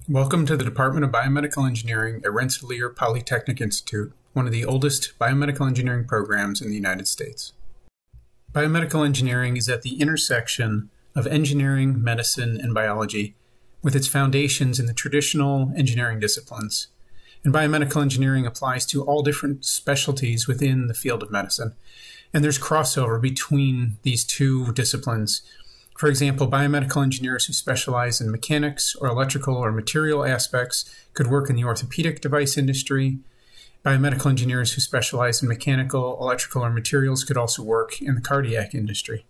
Welcome to the Department of Biomedical Engineering at Rensselaer Polytechnic Institute, one of the oldest biomedical engineering programs in the United States. Biomedical engineering is at the intersection of engineering, medicine, and biology, with its foundations in the traditional engineering disciplines. And biomedical engineering applies to all different specialties within the field of medicine. And there's crossover between these two disciplines. For example, biomedical engineers who specialize in mechanics or electrical or material aspects could work in the orthopedic device industry. Biomedical engineers who specialize in mechanical, electrical, or materials could also work in the cardiac industry.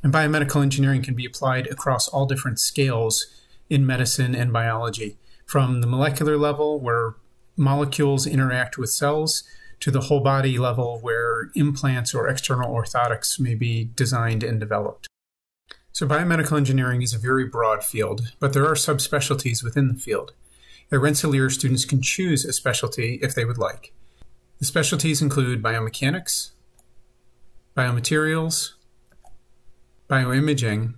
And biomedical engineering can be applied across all different scales in medicine and biology, from the molecular level where molecules interact with cells to the whole body level where implants or external orthotics may be designed and developed. So biomedical engineering is a very broad field, but there are subspecialties within the field. At Rensselaer, students can choose a specialty if they would like. The specialties include biomechanics, biomaterials, bioimaging,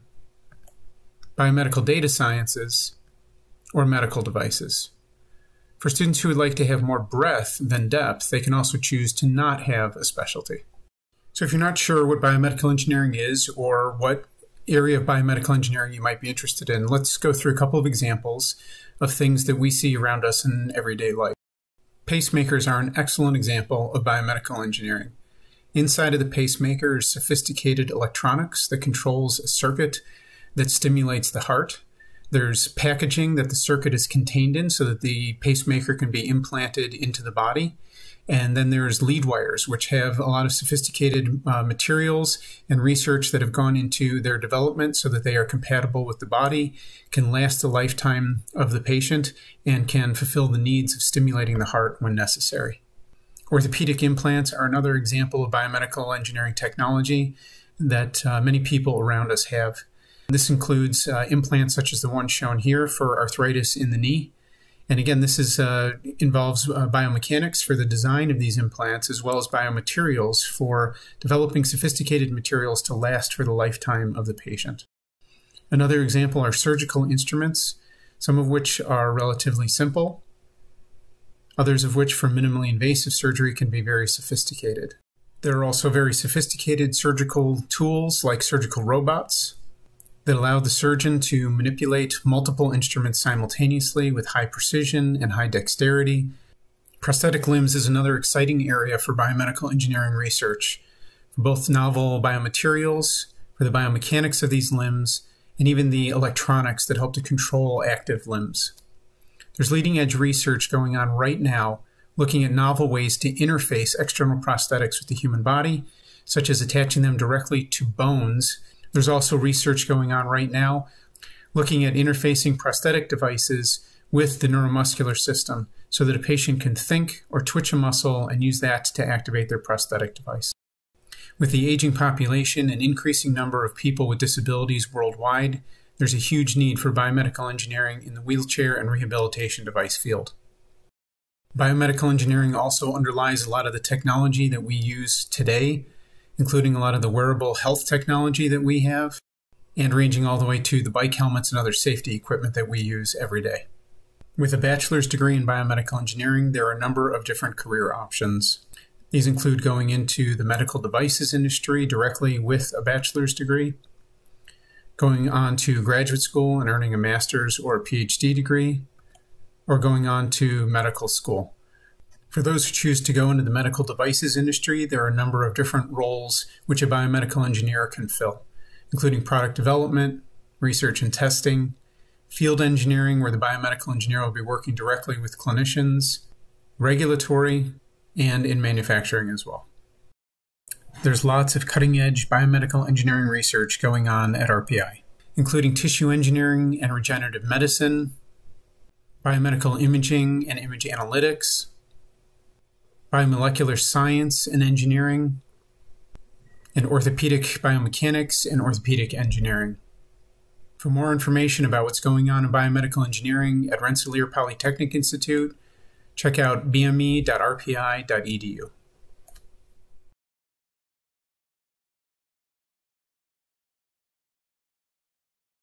biomedical data sciences, or medical devices. For students who would like to have more breadth than depth, they can also choose to not have a specialty. So if you're not sure what biomedical engineering is or what area of biomedical engineering you might be interested in, let's go through a couple of examples of things that we see around us in everyday life. Pacemakers are an excellent example of biomedical engineering. Inside of the pacemaker is sophisticated electronics that controls a circuit that stimulates the heart. There's packaging that the circuit is contained in so that the pacemaker can be implanted into the body. And then there's lead wires, which have a lot of sophisticated materials and research that have gone into their development so that they are compatible with the body, can last the lifetime of the patient, and can fulfill the needs of stimulating the heart when necessary. Orthopedic implants are another example of biomedical engineering technology that many people around us have. This includes implants such as the one shown here for arthritis in the knee. And again, this involves biomechanics for the design of these implants, as well as biomaterials for developing sophisticated materials to last for the lifetime of the patient. Another example are surgical instruments, some of which are relatively simple, others of which for minimally invasive surgery can be very sophisticated. There are also very sophisticated surgical tools like surgical robots that allow the surgeon to manipulate multiple instruments simultaneously with high precision and high dexterity. Prosthetic limbs is another exciting area for biomedical engineering research, for both novel biomaterials, for the biomechanics of these limbs, and even the electronics that help to control active limbs. There's leading-edge research going on right now looking at novel ways to interface external prosthetics with the human body, such as attaching them directly to bones. There's also research going on right now looking at interfacing prosthetic devices with the neuromuscular system so that a patient can think or twitch a muscle and use that to activate their prosthetic device. With the aging population and increasing number of people with disabilities worldwide, there's a huge need for biomedical engineering in the wheelchair and rehabilitation device field. Biomedical engineering also underlies a lot of the technology that we use today, including a lot of the wearable health technology that we have, and ranging all the way to the bike helmets and other safety equipment that we use every day. With a bachelor's degree in biomedical engineering, there are a number of different career options. These include going into the medical devices industry directly with a bachelor's degree, going on to graduate school and earning a master's or a PhD degree, or going on to medical school. For those who choose to go into the medical devices industry, there are a number of different roles which a biomedical engineer can fill, including product development, research and testing, field engineering, where the biomedical engineer will be working directly with clinicians, regulatory, and in manufacturing as well. There's lots of cutting-edge biomedical engineering research going on at RPI, including tissue engineering and regenerative medicine, biomedical imaging and image analytics, biomolecular science and engineering, and orthopedic biomechanics and orthopedic engineering. For more information about what's going on in biomedical engineering at Rensselaer Polytechnic Institute, check out bme.rpi.edu.